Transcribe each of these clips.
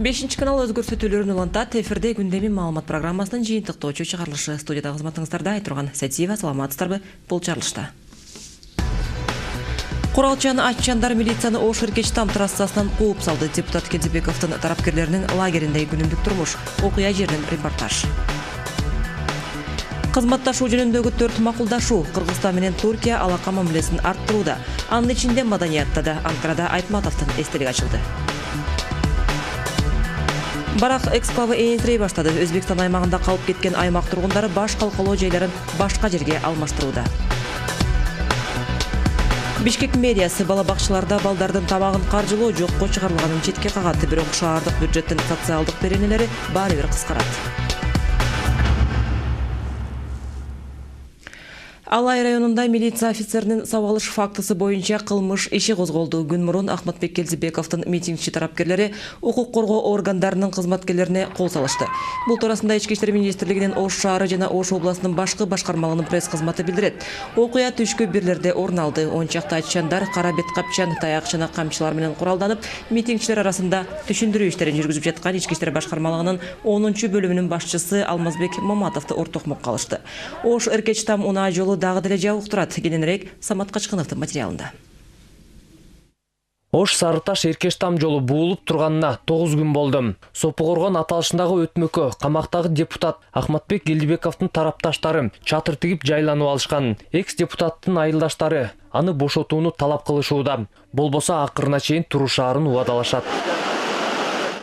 5 канал өзгөрсөтүүлөрүн улантат. Эфирде күндеми маалымат программасынын жыйынтыктоочу чыгарылышы. Студияда кызматыңыздарда Айтурган Сатиева, саламатсыздарбы? Бул чарылышта. Куралчан Атчандар милицияны Ош Иркеч-Там трассасынан кууп салды. Депутат Кенжебековдун тарапкерлеринин лагериндеги күнүмдүк турмуш. Окуя жеринен репортаж. Кызматташуу жөнүндөгү 4 макулдашуу. Кыргызстан менен Туркия алака мамилесин арттырууда. Анын ичинде маданиятта да Анкарада Айтматовдун эстелиги ачылды. Барак эксклавы эйинсирей баштады. Өзбекстан аймагында калып кеткен аймак тургундары баш калкалоо жайларын башка жерге алмаштырууда. Бишкек мэриясы балабакчыларда балдардын тамагын каржылоо жокко чыгарылганын четке кагат. Бирок шаардык бюджеттин социалдык беренелери баары бир кыскарат. Алай районунда милиция офицеринин сабалыш фактысы боюнча кылмыш иши козголду. Күн мурун Ахматбек Келдибековдун митингчи тарапкерлери укук коргоо органдарынын кызматкерлерине кол салышты. Бул туурасында Ички иштер министрлигинин Ош шаары жана Ош областынын башкы башкармалыгынын пресс кызматы билдирет. Окуя түшкү бирлерде орун алды. 10 чакта атчандар кара бет капчан, таяк жана камчылар менен куралданып, митингчилер арасында түшүндүрүү иштерин жүргүзүп жаткан Ички иштер башкармалыгынын 10-бөлүмүнүн башчысы Алмазбек Маматовду ортокмок калышты. Ош Иркеч-Там унаа жолу дагы деле жабыктырат. Кененирээк Самат Качкыновдун материалында. Ош Сарыташ Иркеч-Там жолу буулуп турганына 9 күн болду. Сопугоргон аталышындагы өтмөккө камактагы депутат Ахматбек Келдибековдун тарапташтары чатыр тигип жайланып алышкан. Экс-депутаттын айылдаштары аны бошотууну талап кылышууда. Болбосо акырына чейин турушаарын убадалашат.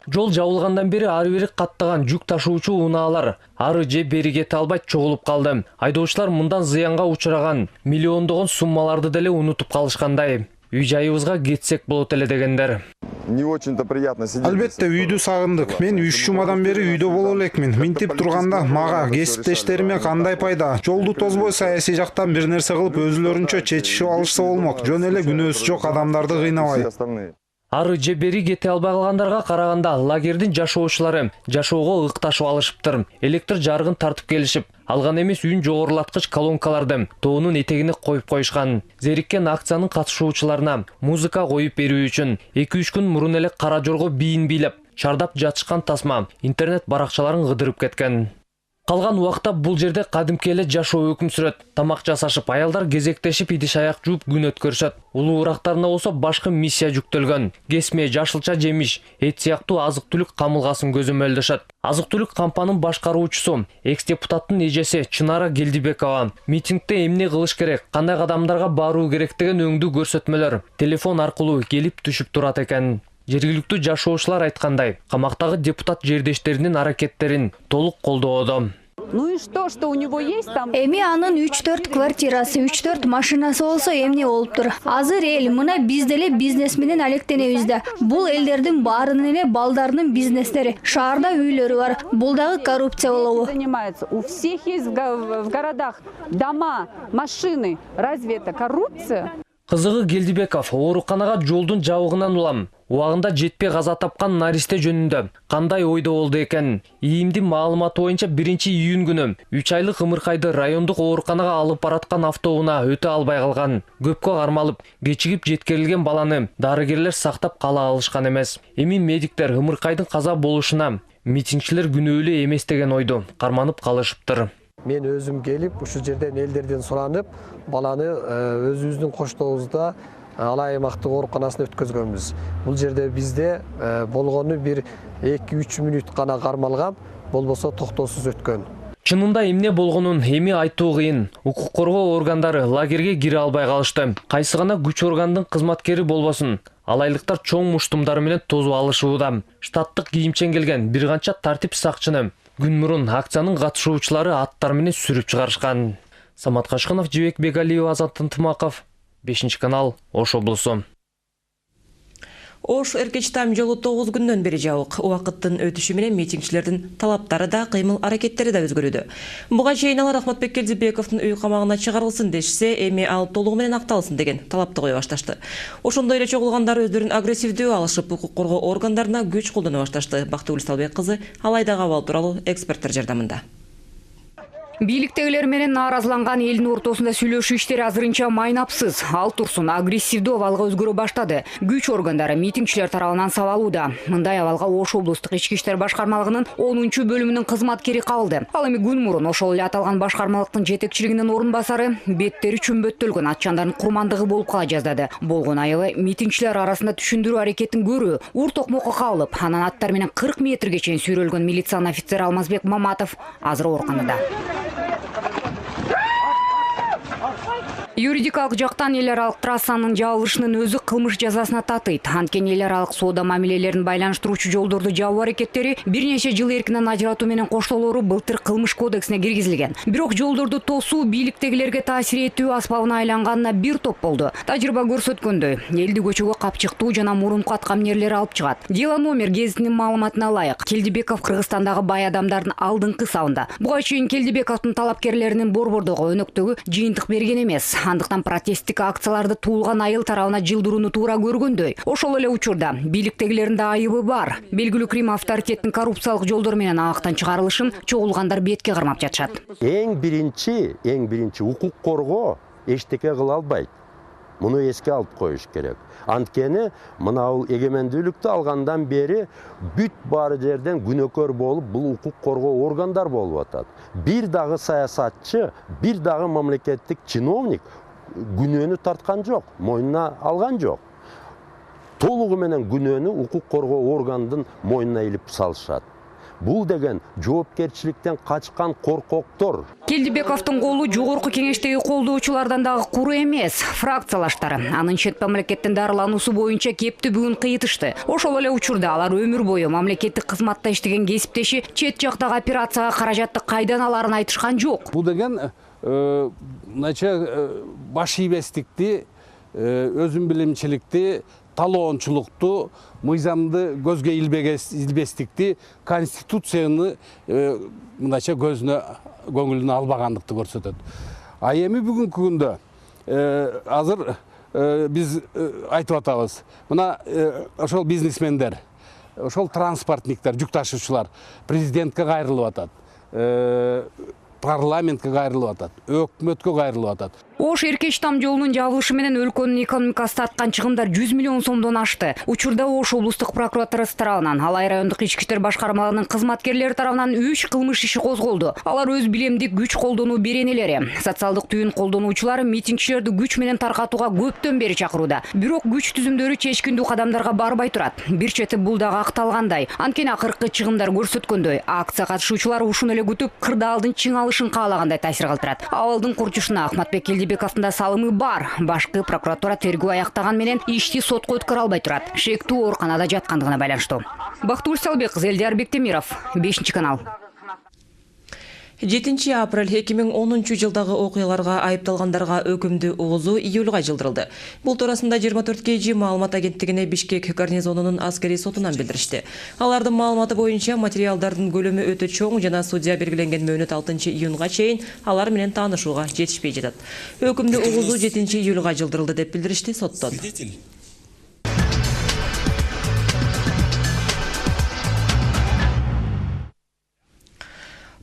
Жол жабылгандан бери ары бери каттаган жүк ташуучу унаалар ары же бери кете албай чогулуп калды. Айдоочулар мындан зыянга учураган миллиондогон суммаларды деле унутуп калышкандай. Үй жайыбызга кетсек болот эле дегендер. Не очень-то приятно сидеть. Албетте үйдү сагындык. Мен 3 жумадан бери үйдө боло элекмин. Минтип турганда мага кесиптештериме кандай пайда? Жолду тозбой саясий жактан бир нерсе кылып өзүлөрүнчө чечишип алышса болмок. Жөн эле күнөөсү жок адамдарды кыйнабай. Ары же бери кете албай калгандарга караганда лагердин жашоочулары жашоого ыкташып алышыптыр. Электр жарыгын тартып келишип, алган эмес үн жогорулаткыч колонкаларды тоонун этегине коюп коюшкан. Зериккен акциянын катышуучуларына музыка коюп берүү үчүн 2-3 күн мурун эле кара жорго бийин бийлеп, чардап жатышкан тасма интернет баракчаларын кыдырып кеткен. Калган убакта бул жерде кадимки эле жашоо өкүм сүрөт. Тамак жасашып, аялдар кезектешип идиш аяк жууп күн өткөрүшөт. Улуу урактарына болсо башкы миссия жүктөлгөн. Кесме, жашылча жемиш, эт сыяктуу азык-түлүк камылгасын көзөмөлдөшөт. Азык-түлүк кампанын башкаруучусу, экс-депутаттын эжеси Чынара Келдибекова митингде эмне кылыш керек, кандай кадамдарга баруу керек деген өңдүү көрсөтмөлөр телефон аркылуу келип түшүп турат экен. Жергиликтүү жашоочулар айткандай, камактагы депутат жердештеринин аракеттерин толук колдоодо. Ну и что у него есть там? Эми анын 3-4 квартирасы, 3-4 машинасы болсо эмне болуптур. Азыр эл мына биз деле бизнес менен алектенебиз да. Бул элдердин баарынын эле балдарынын бизнестери. Шаарда үйлөрү бар. Бул дагы коррупция болобу? Занимается. У всех есть в городах дома, машины. Разве это коррупция? Кызыгы Келдибеков ооруканага жолдун жабыгынан улам. Убагында жетпей каза тапкан наристе жөнүндө кандай ойдо болду экен? ИИМдин маалыматы боюнча 1-июнь күнү 3 айлык ымыркайды райондук ооруканага алып бараткан автоунаа өтө албай калган. Көпкө кармалып, кечигип жеткирилген баланы дарыгерлер сактап кала алышкан эмес. Эми медиктер ымыркайдын каза болушуна митингчилер күнөөлүү эмес деген ойду карманып калышыптыр. Мен өзүм келип, ушул жерден элдерден суранып, баланы өзүбүздүн коштобузда Алай аймактык ооруканасына өткөзгөнбүз. Бул жерде бизде болгону бир 2-3 мүнөт гана кармалган, болбосо токтоосуз өткөн. Чынында эмне болгонун эми айтуу кыйын. Укук коргоо органдары лагерге кире албай калышты. Кайсы гана күч органдын кызматкери болбосун, алайлыктар чоң муштумдары менен тозуп алышууда. Штаттык кийимчен келген бир канча тартип сакчыны күн мурун акциянын катышуучулары аттар менен сүрүп чыгарышкан. Самат Качкынов, Жибек Бегалиев, Азат Ынтымаков, 5 канал, Ош облусу. Ош Иркеч-Там жолу 9 күндөн бери жабык. Убакыттын өтүшү менен митингчилердин талаптары да, кыймыл аракеттери да өзгөрүүдө. Буга чейин алар Ахматбек Келдибековдун үй камагына чыгарылсын дешсе, эми ал толугу менен акталсын деген талапты кое башташты. Ошондой эле чогулгандар өздөрүн агрессивдүү алышып, укук коргоо органдарына күч колдоно башташты. Бактыгүл Салбек кызы Алайдагы абал тууралуу эксперттер жардамында. Бийликтегилер менен нааразыланган элдин ортосунда сүйлөшүү иштери азырынча майнапсыз. Ал турсун агрессивдүү абалга өзгөрө баштады. Күч органдары митингчилер тарабынан сабалууда. Мындай абалга Ош облустук ички иштер башкармалыгынын 10-бөлүмүнүн кызматкери кабылды. Ал эми күн мурун ошол эле аталган башкармалыктын жетекчилигинин орун басары беттери чүмбөттөлгөн атчандардын курмандыгы болуп кала жаздады. Болгон айыбы митингчилер арасында түшүндүрүү аракетин көрүү, ур токмокко кабылып, анан аттар менен 40 метрге чейин сүйрөлгөн милициянын офицери Алмазбек Маматов азыр ооруканада. Юридикалык жактан эл аралык трассанын жабылышынын өзү кылмыш жазасына татыйт. Анткени эл аралык соода мамилелерин байланыштыруучу жолдорду жабуу аракеттери бир нече жыл эркинен ажыратуу менен коштолору былтыр кылмыш кодексине киргизилген. Бирок жолдорду тосуу бийликтегилерге таасир этүү асбабына айланганына бир топ болду. Тажрыйба көрсөткөндөй, элди көчөгө капчыктуу жана мурунку аткамнерлер алып чыгат. Дело номер гезитинин маалыматына ылайык, Келдибеков Кыргызстандагы бай адамдардын алдыңкы сабында. Буга чейин Келдибековдун талапкерлеринин борбордогу өнөктөгү жыйынтык берген эмес. Андыктан протесттик акцияларды туулган айыл тарабына жылдырууну туура көргөндөй. Ошол эле учурда бийликтегилердин да айыбы бар. Белгилүү Крим авторитеттин коррупциялык жолдор менен абактан чыгарылышын чогулгандар бетке кармап жатышат. Эң биринчи укук коргоо эчтеке кыла албайт. Муну эске алып коюш керек. Анткени мына эгемендүүлүктү алгандан бери бүт баары жерден күнөкөр болуп, бул укук коргоо органдар болуп атат. Бир дагы саясатчы, бир дагы мамлекеттик чиновник күнөөнү тарткан жок, мойнуна алган жок. Толугу менен күнөөнү укук коргоо органдын мойнуна илип салышат. Бул деген жоопкерчиликтен качкан коркоктор. Келдибековдун колу жогорку кеңештеги колдоочулардан дагы куру эмес. Фракциялаштары анын чет мамлекеттен дарылануусу боюнча кепти бүгүн кыйытышты. Ошол эле учурда алар өмүр бою мамлекеттик кызматта иштеген кесиптеши чет жактагы операцияга каражатты кайдан аларын айтышкан жок. Бул деген баш ийбестикти, өзүн билимчиликти, талоончулукту, мыйзамды көзгө илбестикти, конституцияны мындайча көңүлүнө албагандыкты көрсөтөт. А эми бүгүнкү күндө азыр биз айтып атабыз. Мына ошол бизнесмендер, ошол транспортниктер, жүк ташуучулар президентке кайрылып атат. Парламентке кайрылып атат, өкмөткө кайрылып атат. Ош Эркеш там жолунун жабылышы менен өлкөнүн экономикасы тарткан чыгымдар 100 миллион сомдон ашты. Учурда Ош облустук прокуратурасы тарабынан, Алай райондук ички иштер башкармалыгынын кызматкерлери тарабынан 3 кылмыш иши козголду. Алар өз билемдик күч колдонуу беренелери. Социалдык түйүн колдонуучулар митингчилерди күч менен таркатууга көптөн бери чакырууда. Бирок күч түзүмдөрү чечкиндүү кадамдарга барбай турат. Бир чети бул дагы акталгандай. Анткени акыркы чыгымдар көрсөткөндөй, акция катышуучулар ушуну эле күтүп, кырдаалдын чың алышын каалагандай таасир калтырат. Абалдын курчусуна Ахматбек Келдибековдун да салымы бар. Башкы прокуратура тергөө аяктаган менен ишти сотко өткөрө албай турат. Шектүү ооруканада жаткандыгына байланыштуу. Бактыгүл Салбеккызы, Элдияр Бектемиров, 5-канал. 7 апрель 2010 жылдагы окуяларга айыпталгандарга өкүмдү угузуу июлга жылдырылды. Бул туурасында 24 KG маалымат агенттигине Бишкек гарнизонунун аскери сотунан билдиришти. Алардын маалыматы боюнча материалдардын көлөмү өтө чоң жана судья белгиленген мөөнөт 6 июнга чейин алар менен таанышууга жетишпей жатат. Өкүмдү угузуу 7 июлга жылдырылды деп билдиришти соттон.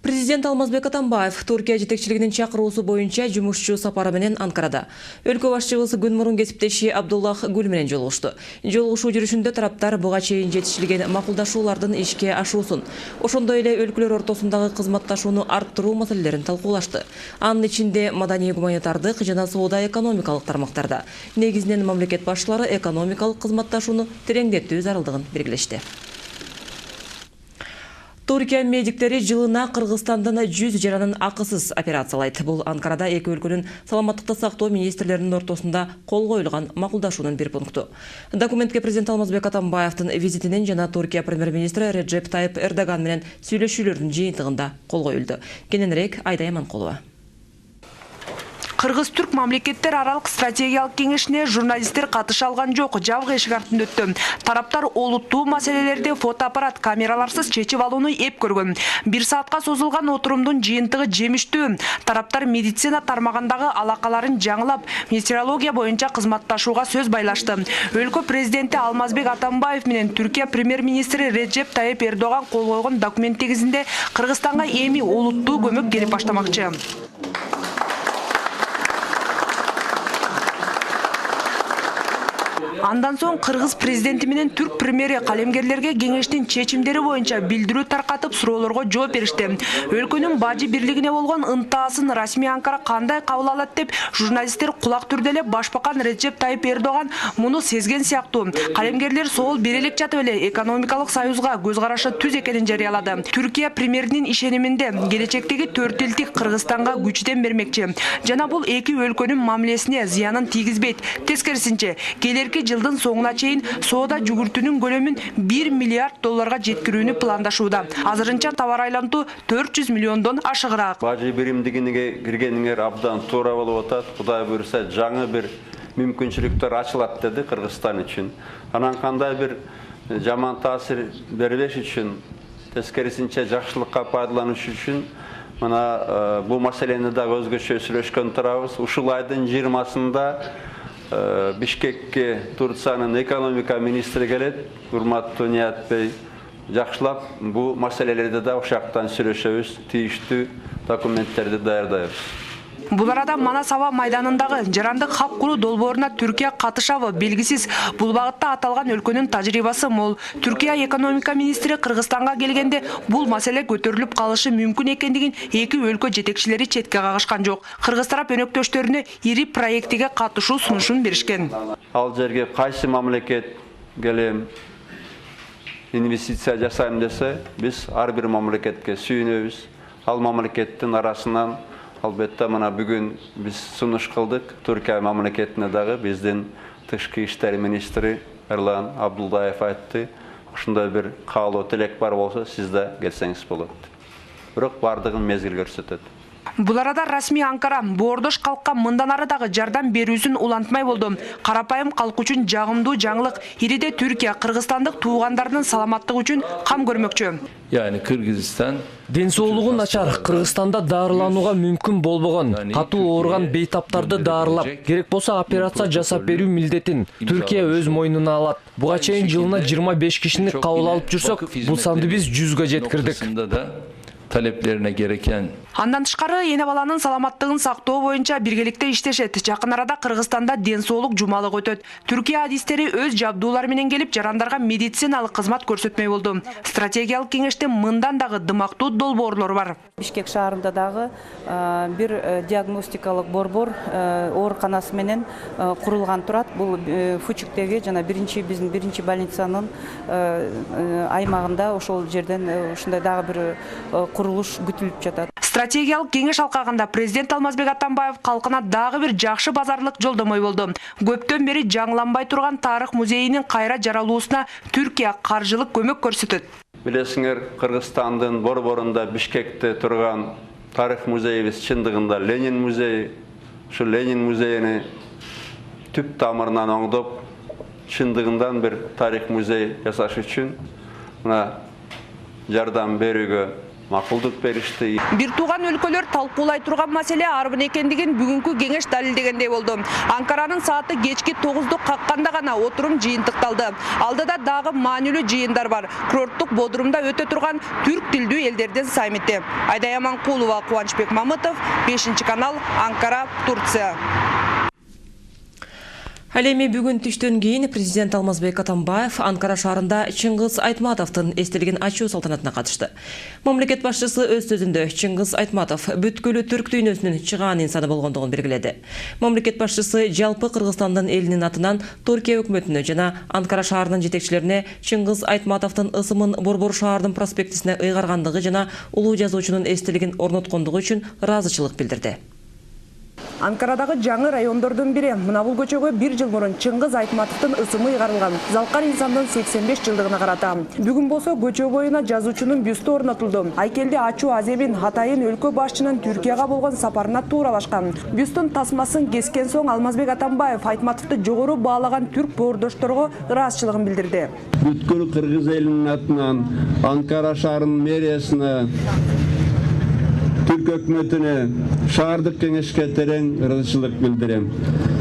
Президент Алмазбек Атамбаев Туркия жетекчилигинин чакыруусу боюнча жумушчу сапары менен Анкарада. Өлкө башчыбысы күн мурун кесиптеши Абдуллах Гүл менен жолугушту. Жолугушуу жүрүшүндө тараптар буга чейин жетишилген макулдашуулардын ишке ашуусун, ошондой эле өлкөлөр ортосундагы кызматташууну арттыруу маселелерин талкуулашты. Анын ичинде маданий гуманитардык жана соода экономикалык тармактарда. Негизинен мамлекет башчылары экономикалык кызматташууну тереңдетүү зарылдыгын белгилешти. Туркия медиктери жылына Кыргызстандын 100 жаранын акысыз операциялайт. Бул Анкарада эки өлкөнүн саламаттыкты сактоо министрлеринин ортосунда кол коюлган макулдашуунун бир пункту. Документке президент Алмазбек Атамбаевдин визитинен жана Туркия премьер-министри Реджеп Тайып Эрдоган менен сүйлөшүүлөрдүн жыйынтыгында кол коюлду. Кененирээк Айдай Аманкулова. Кыргыз-түрк мамлекеттер аралык стратегиялык кеңешине журналисттер катыша алган жок, жабык эшик артында өттү. Тараптар олуттуу маселелерди фотоаппарат камераларсыз чечип алууну эп көргөн. 1 саатка созулган отурумдун жыйынтыгы жемиштүү. Тараптар медицина тармагындагы алакаларын жаңылап, метеорология боюнча кызматташууга сөз байлашты. Өлкө президенти Алмазбек Атамбаев менен Түркия премьер-министри Реджеп Тайып Эрдоган кол койгон документ негизинде Кыргызстанга эми олуттуу көмөк келип баштамакчы. Андан соң Кыргыз президенти менен Түрк премьери калемгерлерге кеңештин чечимдери боюнча билдирүү таркатып суроолорго жооп беришти. Өлкөнүн бажы бирлигине болгон ынтаасын расмий Анкара кандай кабыл алат деп журналисттер кулак түрдө эле башбакан Реджеп Тайып Эрдоган муну сезген сыяктуу. Калемгерлер соол бере элек жатып эле экономикалык союзга көз карашы түз экенин жарыялады. Түркия премьеринин ишениминде келечектеги 4 элдик Кыргызстанга күчтен бермекчи. Жана бул эки өлкөнүн мамилесине зыянын тийгизбейт. Тескерисинче, келерки жылдын соңуна чейин соода жүгүртүүнүн көлөмүн 1 миллиард долларга жеткирүүнү пландашууда. Азырынча товар айлантуу 400 миллиондон ашыгыраак. Бажы биримдигине киргениңер абдан туура болуп атат. Кудай буйруса жаңы бир мүмкүнчүлүктөр ачылат деди Кыргызстан үчүн. Анан кандай бир жаман таасир бербеш үчүн, тескерисинче жакшылыкка пайдаланыш үчүн мына бул маселени да өзгөчө сүйлөшкөн турабыз. Ушул айдын 20-сында Бишкекке Турциянын экономика министри келет, урматтуу Ният Бей, жакшылап бул маселелерди да ушактан сүйлөшөбүз, тийиштүү документтерди даярдайбыз. Бул арада Манас аба майданындагы жарандык хак куруу долбооруна Түркия катышабы белгисиз. Бул багытта аталган өлкөнүн тажрыйбасы мол. Түркия экономика министри Кыргызстанга келгенде бул маселе көтөрүлүп калышы мүмкүн экендигин эки өлкө жетекчилери четке кагышкан жок. Кыргыз тарап өнөктөштөрүнө ири проектиге катышуу сунушун беришкен. Ал жерге кайсы мамлекет келем инвестиция жасайм десе, биз ар бир мамлекетке сүйүнөбүз. Ал мамлекеттин арасынан албетте мына бүгүн биз сунуш кылдык. Түркия мамлекетине дагы биздин тышкы иштер министри Эрлан Абдулдаев айтты. Ушундай бир каалоо тилек бар болсо, сиз да келсеңиз болот. Бирок бардыгын мезгил көрсөтөт. Бул арада расмий Анкара боордош калкка мындан ары дагы жардам берүүсүн улантмай болду. Карапайым калк үчүн жагымдуу жаңылык ириде Түркия кыргызстандык туугандарынын саламаттыгы үчүн кам көрмөкчү. Yani Kırgızistan ден соолугу начар, Кыргызстанда даарыланууга мүмкүн болбогон, катуу ооруган бейтаптарды даарылап, керек болсо операция жасап берүү милдетин Түркия өз мойнуна алат. Буга чейин жылына 25 кишини кабыл алып жүрсөк, бул санды биз 100гө жеткирдик. Taleplerine gereken. Андан тышкары эне баланын саламаттыгын сактоо боюнча биргеликте иштешет. Жакын арада Кыргызстанда ден соолук жумалык өтөт. Түркия адистери өз жабдуулары менен келип жарандарга медициналык кызмат көрсөтмөй болду. Стратегиялык кеңеште мындан дагы дымактуу долбоорлор бар. Бишкек шаарында дагы бир диагностикалык борбор ооруканасы менен курулган турат. Бул Фучуктеги жана биздин биринчи больницанын аймагында ошол жерден ушундай дагы бир курулуш күтүлүп жатат. Стратегиялык кеңеш алкагында президент Алмазбек Атамбаев калкына дагы бир жакшы базарлык жолдомой болду. Көптөн бери жаңыланбай турган тарых музейинин кайра жаралуусуна Түркия каржылык көмөк көрсөтөт. Билесиңер, Кыргызстандын борборунда Бишкекте турган тарых музейибиз чындыгында Ленин музейи. Ушу Ленин музейини түп тамырынан оңдоп, чындыгындан бир тарих музей жасаш үчүн мына жардам берүүгө макулдук беришти. Бир тууган өлкөлөр талкуулай турган маселе арбын экендигин бүгүнкү кеңеш далилдегендей болду. Анкаранын сааты кечки 9-ду какканда гана отурум жыйынтыкталды. Алдыда дагы маанилүү жыйындар бар. Курорттук Бодрумда өтө турган түрк тилдүү элдердин саммити. Айдая Манкулова, Кубанычбек Мамытов, 5-канал, Анкара, Турция. Ал эми бүгүн түштөн кийин президент Алмазбек Атамбаев Анкара шаарында Чыңгыз Айтматовдун эстелигин ачуу салтанатына катышты. Мамлекет башчысы өз сөзүндө Чыңгыз Айтматов бүткүлүү түрк дүйнөсүнүн чыгаан инсаны болгондугун белгиледи. Мамлекет башчысы жалпы Кыргызстандын элинин атынан Түркия өкмөтүнө жана Анкара шаарынын жетекчилерине Чыңгыз Айтматовдун ысымын Борбор шаардын проспектисине ыйгаргандыгы жана улуу жазуучунун эстелигин орноткондугу үчүн ыраазычылык билдирди. Анкарадагы жаңы райондордун бири. Мына бул көчөгө 1 жыл мурун Чыңгыз Айтматовдун ысымы ыйгарылган. Залкар инсандын 85 жылдыгына карата. Бүгүн болсо көчө боюна жазуучунун бюсту орнотулду. Айкелди ачуу азебин Атайын өлкө башчынын Түркияга болгон сапарына тууралашкан. Бюстун тасмасын кескен соң Алмазбек Атамбаев Айтматовду жогору баалаган түрк боордошторго ыраазычылыгын билдирди. Бүткүл кыргыз элинин атынан Анкара шаарынын мэриясына, Türk hökümetine, şahardык кеңешке терең ырзычылык билдирем.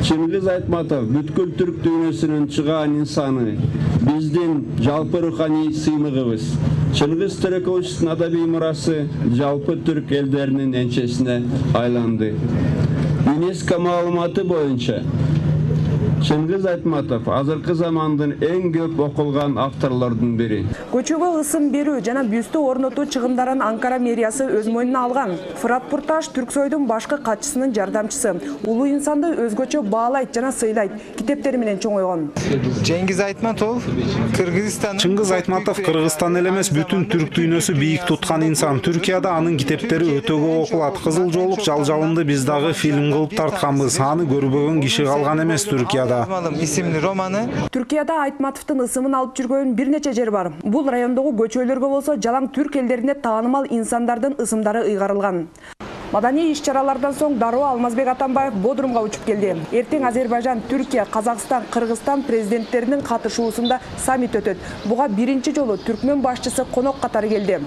Чыңгыз Айтматов бүткүл түрк дүйнөсүнүн чыгаан инсаны, биздин жалпы руханий сыймыгыбыз. Чыңгыз Төрековичтин адабий мурасы жалпы түрк элдеринин энчесине айланды. ЮНЕСКО маалыматы боюнча Чыңгыз Айтматов азыркы замандын эң көп окулган авторлордун бири. Көчөгө ысым берүү жана бюсту орнотуу чыгымдарын Анкара мэриясы өз мойнуна алган. Фырат Пурташ Түрксойдун башкы катчысынын жардамчысы. Улуу инсанды өзгөчө баалайт жана сыйлайт. Китептери менен чоңойгон. Чыңгыз Айтматов Кыргызстан. Чыңгыз Айтматов Кыргызстан эле эмес, бүтүн түрк дүйнөсү бийик туткан инсан. Түркияда анын китептери өтө көп окулат. Кызыл жолук жалжалымды биз дагы фильм кылып тартканбыз. Аны көрбөгөн киши калган эмес Түркияда. Исимли романы. Түркияда Айтматовдун ысымын алып жүргөн бир нече жер бар. Бул райондогу көчөлөргө болсо жалаң түрк элдерине таанымал инсандардын ысымдары ыйгарылган. Маданий иш-чаралардан соң дароо Алмазбек Атамбаев Бодрумга учуп келди. Эртең Азербайжан, Түркия, Казакстан, Кыргызстан президенттеринин катышуусунда саммит өтөт. Буга биринчи жолу түркмөн башчысы конок катары келди.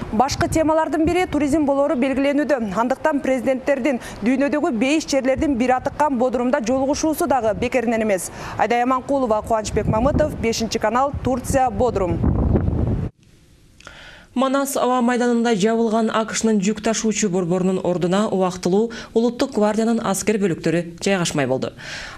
Башкы темалардын бири туризм болору белгиленүүдө. Андыктан президенттердин дүйнөдөгү бейиш жерлердин бири атыккан Бодрумда жолугушуусу дагы бекеринен эмес. Айдай Аманкулова, Кубанычбек Мамытов, 5-канал, Турция, Бодрум. Манас аба майданында жабылган АКШнын жүк ташуучу борборунун ордуна убактылуу улуттук гвардиянын аскер бөлүктөрү жайгашмай болду.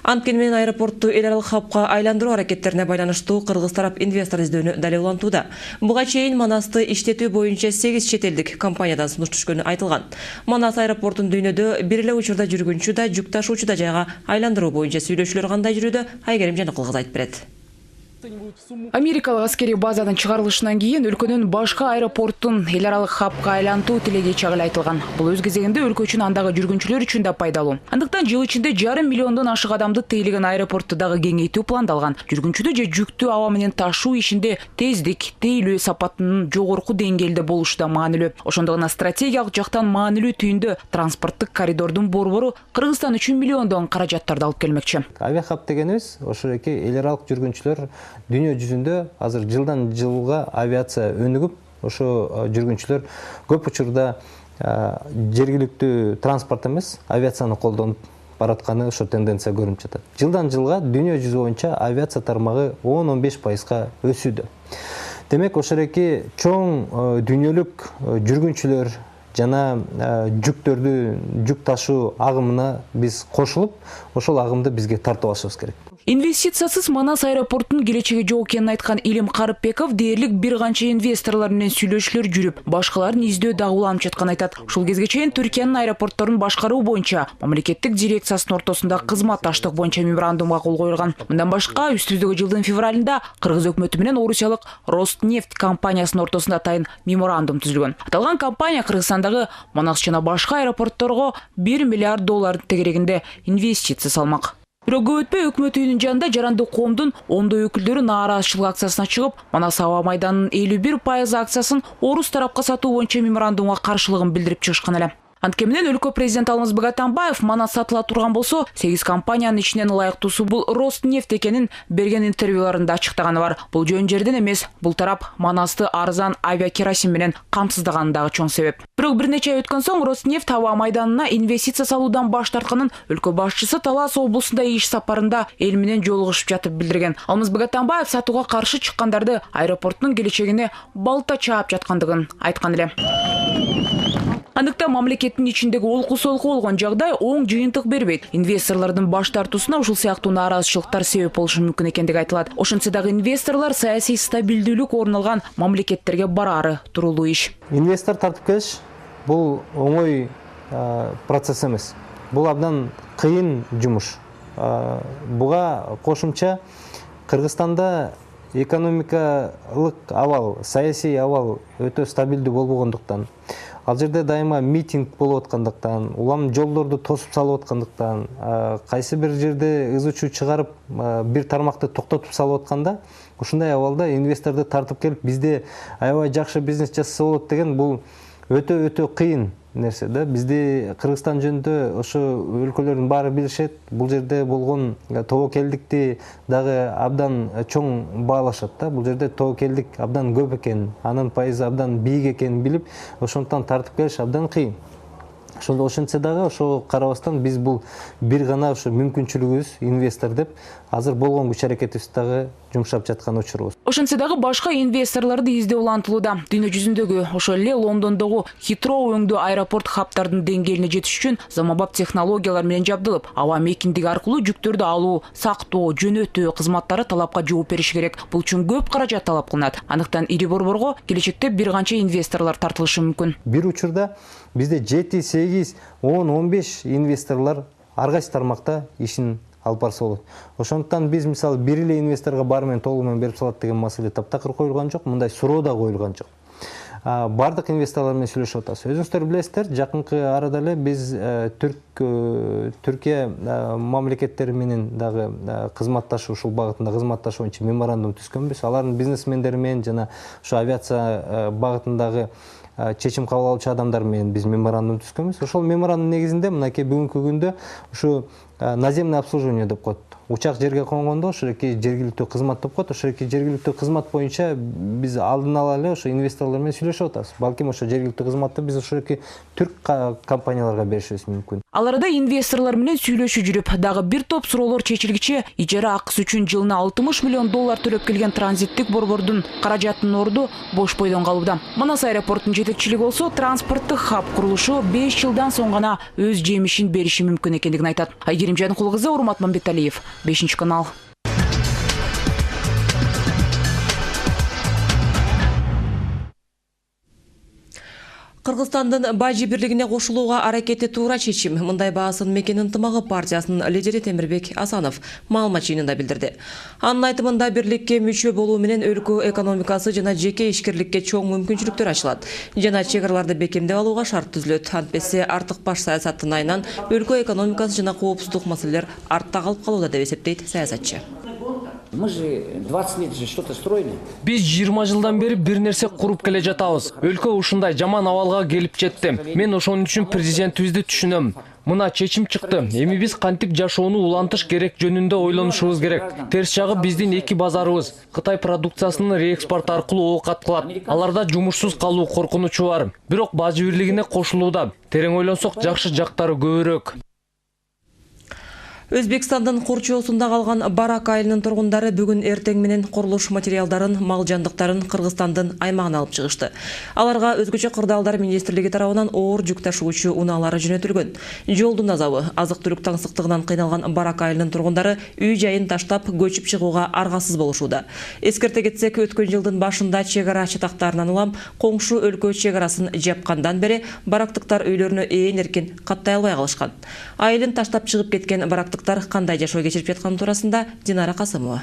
Анткени менен аэропортту эл аралык хабка айландыруу аракеттерине байланыштуу кыргыз тарап инвестор издөөнү далилдантууда. Буга чейин Манасты иштетүү боюнча 8 чет элдик компаниядан сунуш түшкөнү айтылган. Манас аэропортун дүйнөдө бир эле учурда жүргүнчү да жүк ташуучу да жайга айландыруу боюнча сүйлөшүүлөр кандай жүрүүдө, Айгерим Жаныкулов айтып берет. Америкалык аскери базадан чыгарылышынан кийин өлкөнүн башка аэропорттун эл аралык хабка айлантуу тилеги чагыла айтылган. Бул өз кезегинде өлкө үчүн андагы жүргүнчүлөр үчүн да пайдалуу. Андыктан жыл ичинде 1,5 миллиондон ашык адамды тейлеген аэропорту дагы кеңейтүү пландалган. Жүргүнчүдү же жүктү аба менен ташуу ишинде тездик, тейлөө сапатынын жогорку деңгээлде болушу да маанилүү. Ошондо гана стратегиялык жактан маанилүү түйүндө транспорттук коридордун борбору Кыргызстан үчүн миллиондон каражаттарды алып келмекчи. Авиахаб дегенибиз ошол эки эл аралык жүргүнчүлөр дүйнө жүзүндө азыр жылдан жылга авиация өнүгүп, ошо жүргүнчүлөр көп учурда жергиликтүү транспорт эмес, авиацияны колдонуп баратканы ошо тенденция көрүнүп жатат. Жылдан жылга дүйнө жүзү боюнча авиация тармагы 10-15% өсүүдө. Демек ошол эки чоң дүйнөлүк жүргүнчүлөр жана жүк ташуу агымына биз кошулуп, ошол агымды бизге тартып алышыбыз керек. Инвестициясыз Манас аэропортунун келечеги жок экенин айткан Илим Карыпбеков дээрлик бир канча инвесторлор менен сүйлөшүүлөр жүрүп, башкаларын издөө дагы уланып жатканын айтат. Ушул кезге чейин Түркиянын аэропортторун башкаруу боюнча мамлекеттик дирекциясынын ортосунда кызматташтык боюнча меморандумга кол коюлган. Мындан башка үстүбүздөгү жылдын февралында Кыргыз өкмөтү менен орусиялык Ростнефть компаниясынын ортосунда атайын меморандум түзүлгөн. Аталган компания Кыргызстандагы Манас жана башка аэропортторго $1 миллиард тегерегинде инвестиция салмак. Бирок көп өтпөй өкмөт үйүнүн жанында жарандуу коомдун ондой өкүлдөрү нааразычылык акциясына чыгып, Манас аба майданынын 51% акциясын орус тарапка сатуу боюнча меморандумга каршылыгын билдирип чыгышкан эле. Анткени менен өлкө президенти Алмазбек Атамбаев Манас сатыла турган болсо, 8 компаниянын ичинен ылайыктуусу бул Ростнефть экенин берген интервьюларында ачыктаганы бар. Бул жөн жерден эмес, бул тарап Манасты арзан авиакеросин менен камсыздаганы дагы чоң себеп. Бирок бир нече ай өткөн соң Ростнефть аба майданына инвестиция салуудан баш тартканын өлкө башчысы Талас облусунда иш сапарында эл менен жолугушуп жатып билдирген. Алмазбек Атамбаев сатууга каршы чыккандарды аэропорттун келечегине балта чаап жаткандыгын айткан эле. Андыктан мамлекеттин ичиндеги олку-солку болгон жагдай оң жыйынтык бербейт. Инвесторлордун баш тартуусуна ушул сыяктуу нааразычылыктар себеп болушу мүмкүн экендиги айтылат. Ошентсе дагы инвесторлор саясий стабилдүүлүк орун алган мамлекеттерге бараары туруулуу иш. Инвестор тартып келиш бул оңой процесс эмес. Бул абдан кыйын жумуш. Буга кошумча Кыргызстанда экономикалык абал, саясий абал өтө стабилдүү болбогондуктан, Ал жерде дайыма митинг болуп аткандыктан, улам жолдорду тосуп салып аткандыктан, кайсы бир жерде ыз учуу чыгарып бир тармакты токтотуп салып атканда, ушундай абалда инвесторду тартып келип бизде аябай жакшы бизнес жасаса болот деген бул өтө кыйын нерсе да. Бизде Кыргызстан жөнүндө ошо өлкөлөрдүн баары билишет. Бул жерде болгон тобокелдикти дагы абдан чоң баалашат да. Бул жерде тобокелдик абдан көп экен, анын пайызы абдан бийик экенин билип, ошондуктан тартып келиш абдан кыйын. Ошентсе дагы ошого карабастан биз бул бир гана ошо мүмкүнчүлүгүбүз инвестор деп азыр болгон күч аракетибизди дагы жумшап жаткан учурубуз. Ошентсе дагы башка инвесторлорду издөө улантылууда. Дүйнө жүзүндөгү, ошол эле Лондондогу Хитроу өңдүү аэропорт хабтардын деңгээлине жетиш үчүн заманбап технологиялар менен жабдылып, аба мейкиндиги аркылуу жүктөрдү алуу, сактоо, жөнөтүү кызматтары талапка жооп бериш керек. Бул үчүн көп каражат талап кылынат. Андыктан ири борборго келечекте бир канча инвесторлор тартылышы мүмкүн. Бир учурда бизде 7, 8, 10, 15 инвесторлор ар кайсы тармакта ишин алып барса болот. Ошондуктан биз мисалы бир эле инвесторго баары менен толугу менен берип салат деген маселе таптакыр коюлган жок, мындай суроо да коюлган жок. Бардык инвесторлор менен сүйлөшүп атабыз. Өзүңүздөр билесиздер, жакынкы арада эле биз Түркия мамлекеттери менен дагы кызматташуу, ушул багытында кызматташуу боюнча меморандум түзгөнбүз. Алардын бизнесмендери менен жана ушу авиация багытындагы чечим кабыл алуучу адамдар менен биз меморандум түзгөнбүз. Ошол меморандум негизинде мынакей бүгүнкү күндө ушу наземное обслуживание деп коет. Учак жерге конгондо ошоки жергиликтүү кызмат деп коет. Ошоки жергиликтүү кызмат боюнча биз алдын ала эле ошо инвесторлор менен сүйлөшүп атабыз. Балким ошо жергиликтүү кызматты биз ошоки түрк компанияларга беришибиз мүмкүн. Ал арада инвесторлор менен сүйлөшүү жүрүп, дагы бир топ суроолор чечилгиче ижара акысы үчүн жылына $60 миллион төлөп келген транзиттик борбордун каражатынын орду бош бойдон калууда. Манас аэропорттун жетекчилиги болсо транспорттук хаб курулушу 5 жылдан соң гана өз жемишин бериши мүмкүн экендигин айтат. Айгерим Жанкул кызы, Урмат Мамбеталиев, 5 канал. Кыргызстандын Бажи бирлигине кошулууга аракети туура чечим. Мындай баасын Мекен ынтымагы партиясынын лидери Темирбек Асанов маалымат жыйынында билдирди. Анын айтымында бирликке мүчө болуу менен өлкө экономикасы жана жеке ишкерликке чоң мүмкүнчүлүктөр ачылат. Жана чек араларды бекемдеп алууга шарт түзүлөт. Антпесе артык баш саясаттын айынан өлкө экономикасы жана коопсуздук маселелер артта калып калууда деп эсептейт саясатчы. Мы же 20 лет же что-то строили. Биз 20 жылдан бери бир нерсе куруп келе жатабыз. Өлкө ушундай жаман абалга келип жетти. Мен ошон үчүн президентибизди түшүнөм. Мына чечим чыкты. Эми биз кантип жашоону улантыш керек жөнүндө ойлонушубуз керек. Терс жагы биздин эки базарыбыз. Кытай продукциясынын реэкспорт аркылуу оокат кылат. Аларда жумушсуз калуу коркунучу бар. Бирок Бажы бирлигине кошулууда. Терең ойлонсок жакшы жактары көбүрөөк. Өзбекстандын Курчоосунда калган Барак айылынын тургундары бүгүн эртең менен курулуш материалдарын, мал жандыктарын Кыргызстандын аймагына алып чыгышты. Аларга өзгөчө кырдаалдар министрлиги тарабынан оор жүк ташуучу унаалары жөнөтүлгөн. Жолдун азабы, азык-түлүк таңсыктыгынан кыйналган Барак айылынын тургундары үй жайын таштап көчүп чыгууга аргасыз болушууда. Эскерте кетсек, өткөн жылдын башында чек ара чатактарынан улам коңшу өлкө чек арасын жапкандан бери барактыктар үйлөрүнө ээн эркин каттай албай калышкан. Айылын таштап чыгып кеткен барактыктар кандай жашоо кечирип жатканы туурасында Динара Касымова.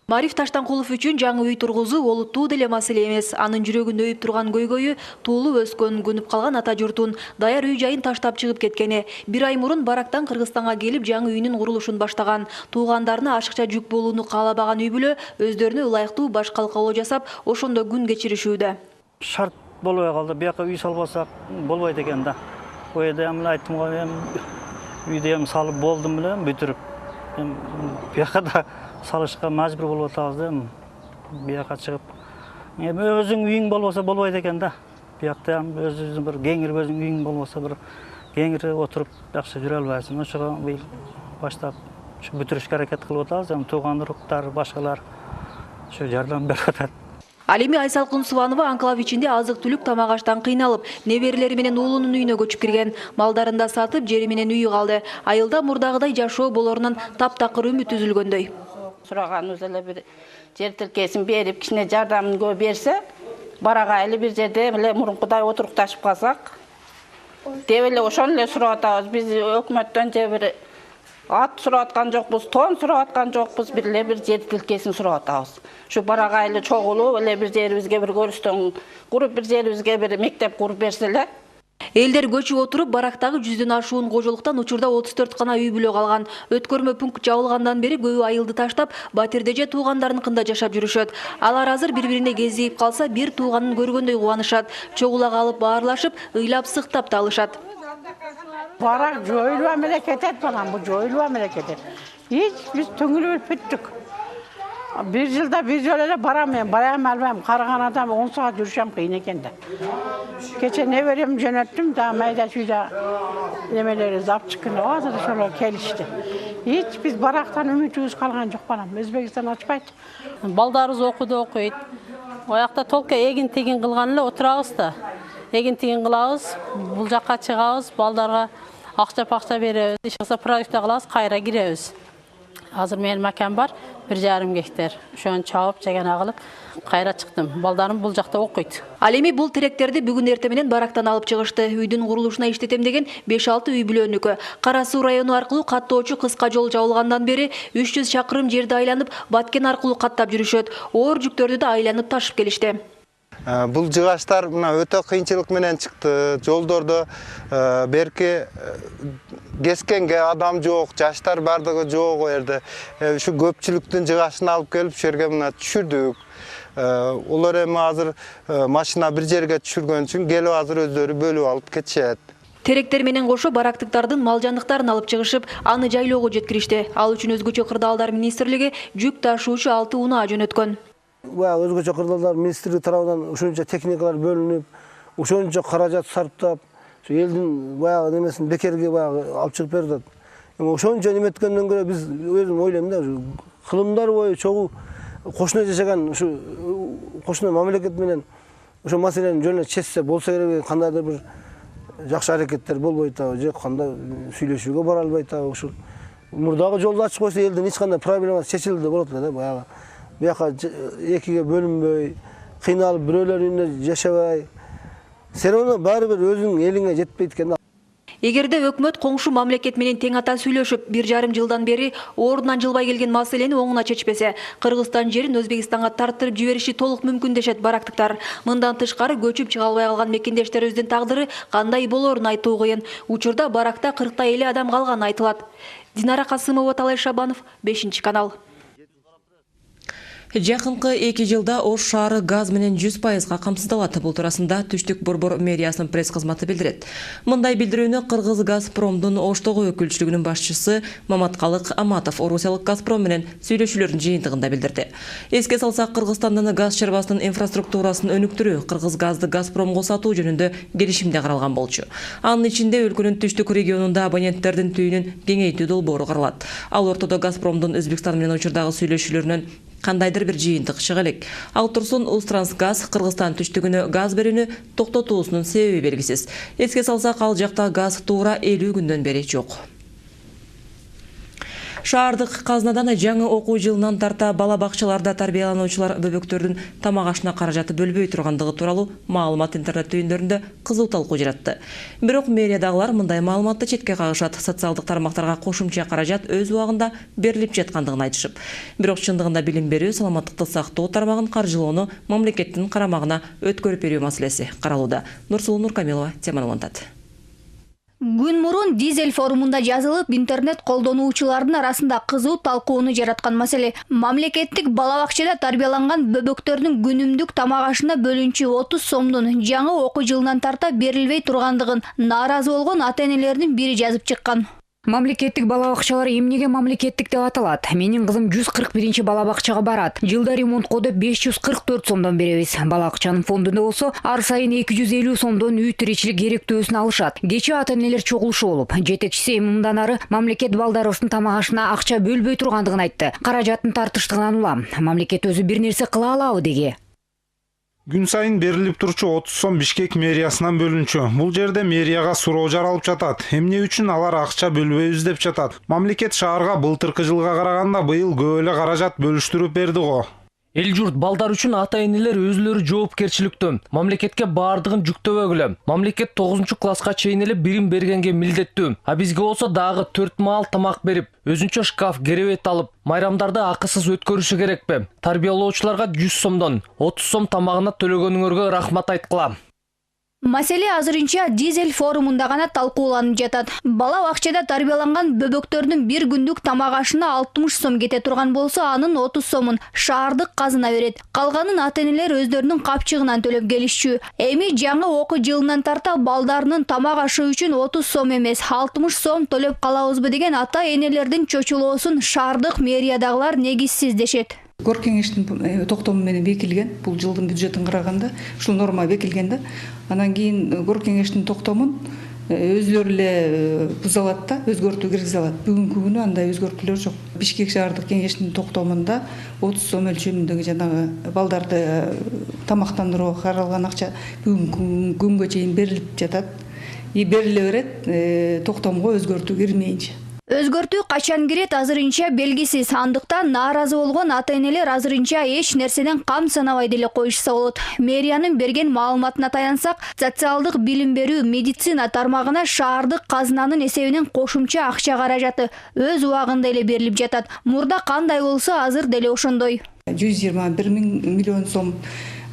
Мариф Таштанкулов үчүн жаңы үй тургузуу олуттуу деле маселе эмес. Анын жүрөгүндө өйүп турган көйгөйү туулуп өскөн, көнүп калган ата журтун, даяр үй жайын таштап чыгып кеткени. Бир ай мурун Барактан Кыргызстанга келип жаңы үйүнүн курулушун баштаган. Туугандарына ашыкча жүк болууну каалабаган үй бүлө өздөрүнө ылайыктуу баш калкалоо жасап, ошондо күн кечиришүүдө. Шарт болбой калды. Бияка үй салбасак болбойт экен да. Коеда эмне айттым го, үйдө салып болдум беле, бүтүрүп. Бияка да салышка мажбур болуп атабыз да. Бияка чыгып. Өзүң үйүң болбосо болбойт экен да. Биякта өзүңүздүн бир кеңир өзүң үйүң болбосо бир кеңир отуруп жакшы жүрө албайсың. Ошого быйыл баштап бүтүрүшкө аракет кылып атабыз. Тууган уруктар, башкалар ошо жардам берип атат. Ал эми Айсалкын Субанова анклав ичинде азык-түлүк тамак аштан кыйналып, неберелери менен уулунун үйүнө көчүп кирген. Малдарында сатып, жери менен үйү калды. Айылда мурдагыдай жашоо болорунан таптакыр үмүт үзүлгөндөй. Сураганыбыз эле бир жер тилкесин берип, кичине жардамын көп берсе, Барак айылы бир жерде эле мурункудай отурукташып калсак, деп эле ошону эле сурап атабыз. Биз өкмөттөн же бир Ат сурап аткан жокпуз, тон сурап аткан жокпуз, бир жер тилкесин сурап атабыз. Ушу барагайлы чогулуп эле бир жерибизге бир көрүстөн куруп, бир жерибизге бир мектеп куруп берселер. Элдер көчүп отуруп, барактагы 100дөн ашуун кожолуктан учурда 34 гана үй бүлө калган. Өткөрмө пункт жабылгандан бери көбү айылды таштап, батирде же туугандарыныкында жашап жүрүшөт. Алар азыр бири-бирине кездейип калса, бир тууганын көргөндөй кубанышат. Чогулак алып баарлашып, ыйлап сыктап та алышат. Барак жоюлуп амеле кетет балам, бу жоюлуп амеле кетет. Биз төңүлүп бүттүк. Bir жылда bir жолу эле барам мен, барам албайм, Карыганада 10 саат жүрүшөм кыйын экен да. Кече не берем жөнөттүм да, майда чүйдө немелери зап чыккан, азыр ошолор келишти. Биз барактан үмүтүбүз калган жок балам, Өзбекстан ачпайт. Балдарыбыз окуйт. Оякта толка эгин тегин кылган эле отурабыз да. Эгин тегин кылабыз, бул жакка чыгабыз, балдарга акча беребиз, иш кылса продукта кылабыз, кайра киребиз. Азыр менин макан бар, 1,5 гектар. Ошону чабып, жагана кылып, кайра чыктым. Балдарым бул жакта окуйт. Ал эми бул теректерди бүгүн эртең менен барактан алып чыгышты. Үйдүн курулушуна иштетем деген 5-6 үй бүлөнүкү. Кара Суу району аркылуу каттоочу кыска жол жабылгандан бери 300 чакырым жерди айланып, Баткен аркылуу каттап жүрүшөт. Оор жүктөрдү да айланып ташып келишти. Бул жыгачтар мына өтө кыйынчылык менен чыкты. Жолдордо берки кескенге адам жок, жаштар бардыгы жок у жерде. Ушу көпчүлүктүн жыгачын алып келип, шу жерге мына түшүрдүк. Олар эми азыр машина бир жерге түшүргөн үчүн келип азыр өздөрү бөлүп алып кетишет. Теректер менен кошо барактыктардын мал жандыктарын алып чыгышып, аны жайлоого жеткиришти. Ал үчүн өзгөчө кырдаалдар министрлиги жүк ташуучу 6 унаа жөнөткөн. Өзгөчө кырдаалдар министрлиги тарабынан ушунча техникалар бөлүнүп, ушунча каражат сарптап, элдин баягы немесин бекерге баягы алып чыгып берди. Ошончо неметкенден көрө биз өзүм ойлойм да, кылымдар бою чогуу кошуна жашаган ушу кошуна мамлекет менен ошо маселени жөнүнө чечсе болсо керек, кандайдыр бир жакшы аракеттер болбой атабы, же кандай сүйлөшүүгө бара албай атабы. Ушул мурдагы жолду ачып койсо элдин эч кандай проблемасы чечилди болот эле да, баягы. Бияка экиге бөлүнбөй, кыйналып бирөөлөр үйүндө жашабай. Сен аны баары бир өзүңүн элиңе жетпейт экен. Эгерде өкмөт коңшу мамлекет менен тең ата сүйлөшүп, 1,5 жылдан бери ордунан жылбай келген маселени оңуна чечпесе, Кыргызстан жерин Өзбекстанга тартырып жибериши толук мүмкүн дешет барактыктар. Мындан тышкары көчүп чыга албай калган мекендештерибиздин тагдыры кандай болорун айтуу кыйын. Учурда баракта 40 эле адам калганы айтылат. Динара Касымова, Талай Шабанов, 5 канал. Жакынкы 2 жылда Ош шаары газ менен 100% камсыздалат. Бул туурасында Түштүк Борбор мэриясынын пресс кызматы билдирет. Мындай билдирүүнү Кыргыз Газпромдун Оштогу өкүлчүлүгүнүн башчысы Маматкалык Аматов Орусиялык Газпром менен сүйлөшүүлөрдүн жыйынтыгында билдирди. Эске салсак, Кыргызстандын газ чарбасынын инфраструктурасын өнүктүрүү, Кыргыз газды Газпромго сатуу жөнүндө келишимде каралган болчу. Анын ичинде өлкөнүн түштүк регионунда абоненттердин түйүнүн кеңейтүү долбоору каралат. Ал ортодо Газпромдун Өзбекстан менен учурдагы сүйлөшүүлөрүнөн кандайдыр бир жыйынтык чыга элек. Ал турсун Узтрансгаз Кыргызстан түштүгүнө газ берүүнү токтотуусунун себеби белгисиз. Эске салсак, ал жакта газ туура 50 күндөн бери жок. Шаардык казнадан жаңы окуу жылынан тарта бала бакчаларда тарбиялануучулар бөбөктөрдүн тамак ашына каражаты бөлбөй тургандыгы тууралуу маалымат интернет түйүндөрүндө кызуу талкуу жаратты. Бирок мэриядагылар мындай маалыматты четке кагышат. Социалдык тармактарга кошумча каражат өз убагында берилип жаткандыгын айтышып. Бирок чындыгында билим берүү, саламаттыкты сактоо тармагын каржылоону мамлекеттин карамагына өткөрүп берүү маселеси каралууда. Нурсулуу Нуркамилова теманы улантат. Күн мурун Дизель форумунда жазылып, интернет колдонуучулардын арасында кызуу талкууну жараткан маселе мамлекеттик бала бакчада тарбияланган бөбөктөрдүн күнүмдүк тамак ашына бөлүнчү 30 сомдун жаңы окуу жылынан тарта берилбей тургандыгын нааразы болгон ата-энелердин бири жазып чыккан. Мамлекеттик бала бакчалар эмнеге мамлекеттик деп аталат? Менин кызым 141 бала бакчага барат. Жылда ремонтко деп 544 сомдон беребиз. Бала бакчанын фондунда болсо ар сайын 250 сомдон үй тиричилик керектөөсүн алышат. Кечээ ата-энелер чогулушу болуп, жетекчиси мындан ары мамлекет балдарыбыздын тамак ашына акча бөлбөй тургандыгын айтты. Каражатын тартыштыгынан улам. Мамлекет өзү бир нерсе кыла алабы деги. Күн сайын берилип турчу 30 сом Бишкек мэриясынан бөлүнчү. Бул жерде мэрияга суроо жаралып жатат. Эмне үчүн алар акча бөлбөйбүз деп жатат. Мамлекет шаарга былтыркы жылга караганда быйыл көп эле каражат бөлүштүрүп берди го. Эл журт балдар үчүн ата-энелер өзүлөрү жоопкерчиликтүү. Мамлекетке бардыгын жүктөбөгүлө. Мамлекет 9-класска чейин эле бирим бергенге милдеттүү. А бизге болсо дагы 4 маал тамак берип, өзүнчө шкаф, керебет алып, майрамдарды акысыз өткөрүшү керекпи? Тарбиялоочуларга 100 сомдон 30 сом тамагына төлөгөнүңөргө рахмат айткыла. Маселе азырынча дизель форумунда гана талкууланып жатат. Бала бакчада тарбияланган бөбөктөрдүн бир күндүк тамак ашына 60 сом кете турган болсо, анын 30 сомун шаардык казына берет. Калганын ата-энелер өздөрүнүн капчыгынан төлөп келишчү. Эми жаңы окуу жылынан тарта балдарынын тамак ашы үчүн 30 сом эмес, 60 сом төлөп калабызбы деген ата-энелердин чочулоосун шаардык мэриядагылар негизсиз дешет. Гор кеңештин токтому менен бекилген, бул жылдын бюджетин караганда ушул норма бекилген да. Анан кийин гор кеңештин токтомун өздөрү эле буза алат да, өзгөртүү киргизе алат. Бүгүнкү күнү андай өзгөртүүлөр жок. Бишкек шаардык кеңештин токтомунда 30 сом өлчөмүндөгү жанагы балдарды тамактандырууга каралган акча бүгүнкү күнгө чейин берилип жатат. И бериле берет, токтомго өзгөртүү кирмейинче. Өзгөртүү качан кирет азырынча белгисиз. Андыктан нааразы болгон ата-энелер азырынча эч нерседен кам санабай деле коюшса болот. Мэриянын берген маалыматына таянсак, социалдык билим берүү, медицина тармагына шаардык казынанын эсебинен кошумча акча каражаты өз убагында эле берилип жатат. Мурда кандай болсо, азыр деле ошондой. 121 миллион сом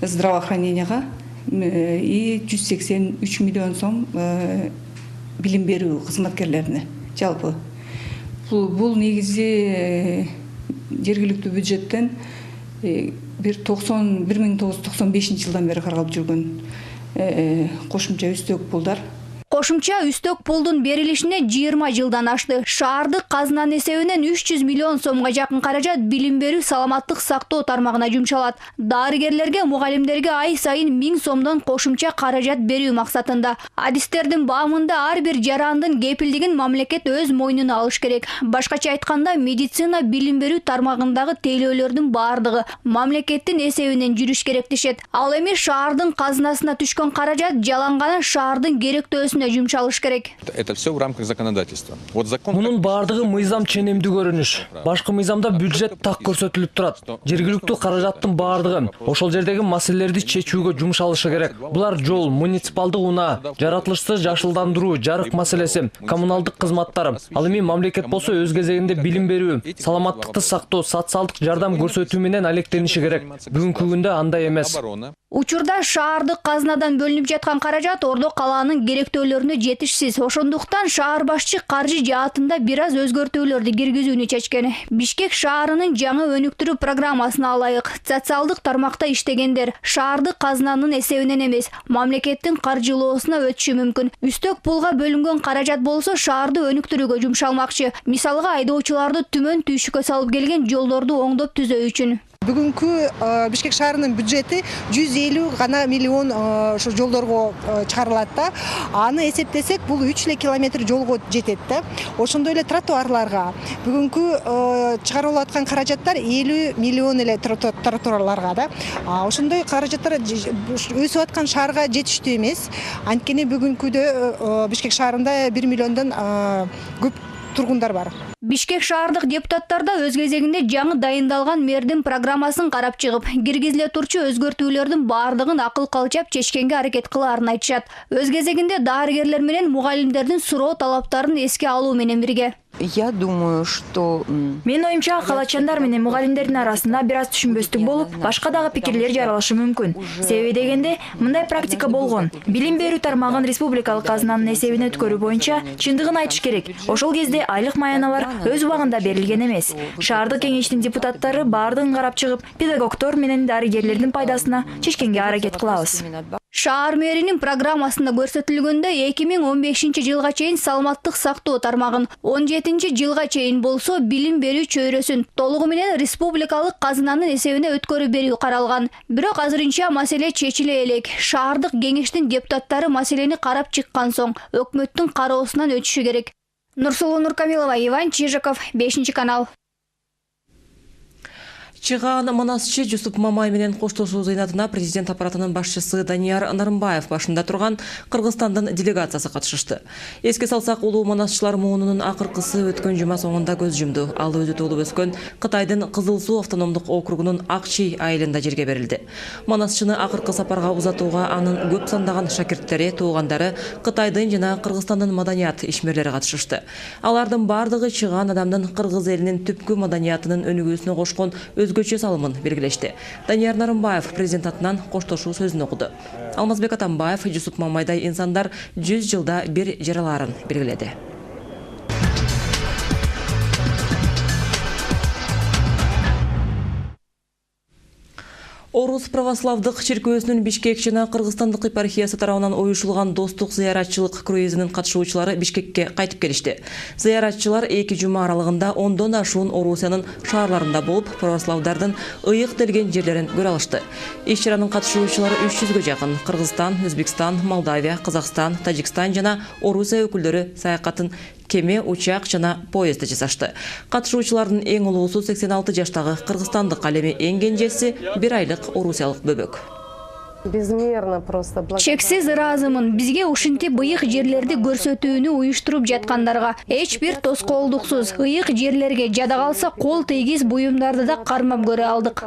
здравоохраненияга и 183 миллион сом билим берүү кызматкерлерине жалпы. Бул негизи жергиликтүү бюджеттен 1995 жылдан бери каралып жүргөн кошумча үстөк пулдар. Кошумча үстөк пулдун берилишине 20 жылдан ашты. Шаардык казынанын эсебинен 300 миллион сомго жакын каражат билим берүү, саламаттык сактоо тармагына жумшалат. Дарыгерлерге, мугалимдерге ай сайын 1000 сомдон кошумча каражат берүү максатында. Адистердин баамында ар бир жарандын кепилдигин мамлекет өз мойнуна алыш керек. Башкача айтканда, медицина билим берүү тармагындагы тейлөөлөрдүн бардыгы мамлекеттин эсебинен жүрүш керек дешет. Ал эми шаардын казынасына түшкөн каражат жалаң шаардын керектөөсүнө жумшалыш керек. Это все в рамках законодательства. Вот закон. Мунун бардыгы мыйзам ченемдүү көрүнүш. Башкы мыйзамда бюджет так көрсөтүлүп турат. Жергиликтүү каражаттын бардыгы ошол жердеги маселелерди чечүүгө жумшалышы керек. Булар жол, муниципалдык унаа, жаратылышты жашылдандыруу, жарык маселеси, коммуналдык кызматтар. Ал эми мамлекет болсо өз кезегинде билим берүү, саламаттыкты сактоо, социалдык жардам көрсөтүү менен алектениши керек. Бүгүнкү күндө андай эмес. Учурда шаардык казынадан бөлүнүп жаткан каражат Ордо калаанын керектөөлөрүнө жетишсиз. Ошондуктан шаар башчы каржы жаатында бир аз өзгөртүүлөрдү киргизүүнү чечкен. Бишкек шаарынын жаңы өнүктүрүү программасына алайык, социалдык тармакта иштегендер шаардык казынанын эсебинен эмес, мамлекеттин каржылоосуна өтүшү мүмкүн. Үстөк пулга бөлүнгөн каражат болсо шаарды өнүктүрүүгө жумшалмакчы. Мисалга айдоочуларды түмөн түйшүккө салып келген жолдорду оңдоп түзөө үчүн. Бүгүнкү Бишкек шаарынын бюджети 150 гана миллион ошо жолдорго чыгарылат да. Аны эсептесек, бул 3 километр жолго жетет да. Ошондой эле тротуарларга бүгүнкү чыгарылып аткан каражаттар 50 миллион эле тротуарларга да. Ошондой каражаттар өсүп аткан шаарга жетиштүү эмес. Анткени бүгүнкүдө Бишкек шаарында 1 миллиондон көп тургундар бар. Бишкек шаардык депутаттар да өз кезегинде жаңы дайындалган мэрдин программасын карап чыгып, киргизиле турчу өзгөртүүлөрдүн бардыгын акыл калчап чечкенге аракет кылаарын айтышат. Өз кезегинде дарыгерлер менен мугалимдердин суроо талаптарын эске алуу менен бирге. Я думаю, что... Мен оюмча, калачандар менен мугалимдердин арасында бир аз түшүнбөстүк болуп, башка дагы пикирлер жаралышы мүмкүн. Себеби дегенде, мындай практика болгон. Билим берүү тармагын республикалык казынанын эсебине өткөрүү боюнча чындыгын айтыш керек. Ошол кезде айлык маяналар өз убагында берилген эмес. Шаардык кеңештин депутаттары бардыгын карап чыгып, педагогдор менен дарыгерлердин пайдасына чечкенге аракет кылабыз. Шаар мэринин программасында көрсөтүлгөндө 2015 жылга чейин саламаттык сактоо тармагын, 17 жылга чейин болсо билим берүү чөйрөсүн толугу менен республикалык казынанын эсебине өткөрүп берүү каралган. Бирок азырынча маселе чечиле элек. Шаардык кеңештин депутаттары маселени карап чыккан соң өкмөттүн кароосунан өтүшү керек. Нурсулуу Нуркамилова, Иван Чижиков, 5 канал. Чыган манасчы Жусуп Мамай менен коштошуу зыйнатына президент аппаратынын башчысы Данияр Нарымбаев башында турган Кыргызстандын делегациясы катышышты. Эске салсак, улуу манасчылар муунунун акыркысы өткөн жума соңунда көз жумду. Ал өзү туулуп өскөн Кытайдын Кызыл Суу автономдук округунун Акчи айылында жерге берилди. Манасчыны акыркы сапарга узатууга анын көп сандаган шакирттери, туугандары, Кытайдын жана Кыргызстандын маданият ишмерлери катышышты. Алардын бардыгы чыган адамдын Кыргыз элинин түпкү маданиятынын өнүгүүсүнө кошкон өзгөчө салымын белгилешти. Данияр Нарымбаев президент атынан коштошуу сөзүн окуду. Алмазбек Атамбаев Жусуп Мамайдай инсандар 100 жылда бир жараларын белгиледи. Орус православдык чиркөөсүнүн Бишкек жана Кыргызстандык епархиясы тарабынан оюшулган достук зыяратчылык круизинин катышуучулары Бишкекке кайтып келишти. Зыяратчылар 2 жума аралыгында 10дон ашуун Орусиянын шаарларында болуп, православдардын ыйык делген жерлерин көрө алышты. Иш-чаранын катышуучулары 300гө жакын Кыргызстан, Өзбекстан, Молдавия, Казакстан, Тажикстан жана Орусия өкүлдөрү саякатын кеме, учак жана поездде жасашты. Катышуучулардын эң улуусу 86 жаштагы кыргызстандык, ал эми эң кенжеси 1 айлык орусиялык бөбөк. Чексиз ыраазымын. Бизге ушинтип быйык жерлерди көрсөтүүнү уюштуруп жаткандарга. Эч бир тоскоолдуксуз ыйык жерлерге жада калса кол тийгиз буюмдарды да кармап көрө алдык.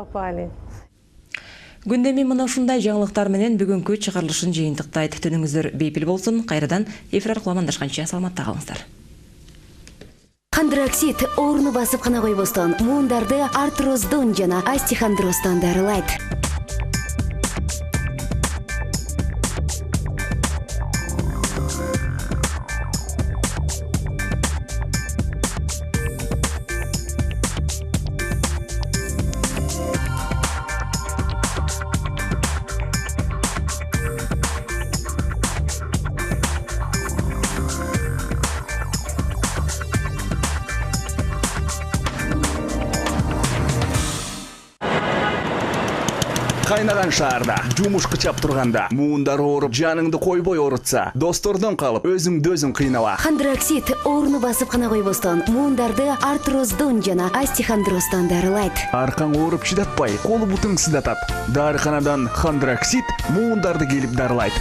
Күндеми мына ушундай жаңылыктар менен бүгүнкү чыгарылышын жыйынтыктайт. Түнүңүздөр бейпил болсун. Кайрадан эфир аркылуу амандашканча саламатта калыңыздар. Хондроксид орну басып кана койбостон, муундарды артроздон жана остеохондростон дарылайт. Кайнаган шаарда, жумуш кычап турганда, муундар ооруп, жаныңды койбой оорутса, достордон калып, өзүңдү өзүң кыйнала. Хондроксид орну басып кана койбостон, муундарды артроздон жана остеохондростон дарылайт. Аркаң ооруп чыдатпай, колу бутуң сыздатат. Дарыканадан Хондроксид муундарды келип дарылайт.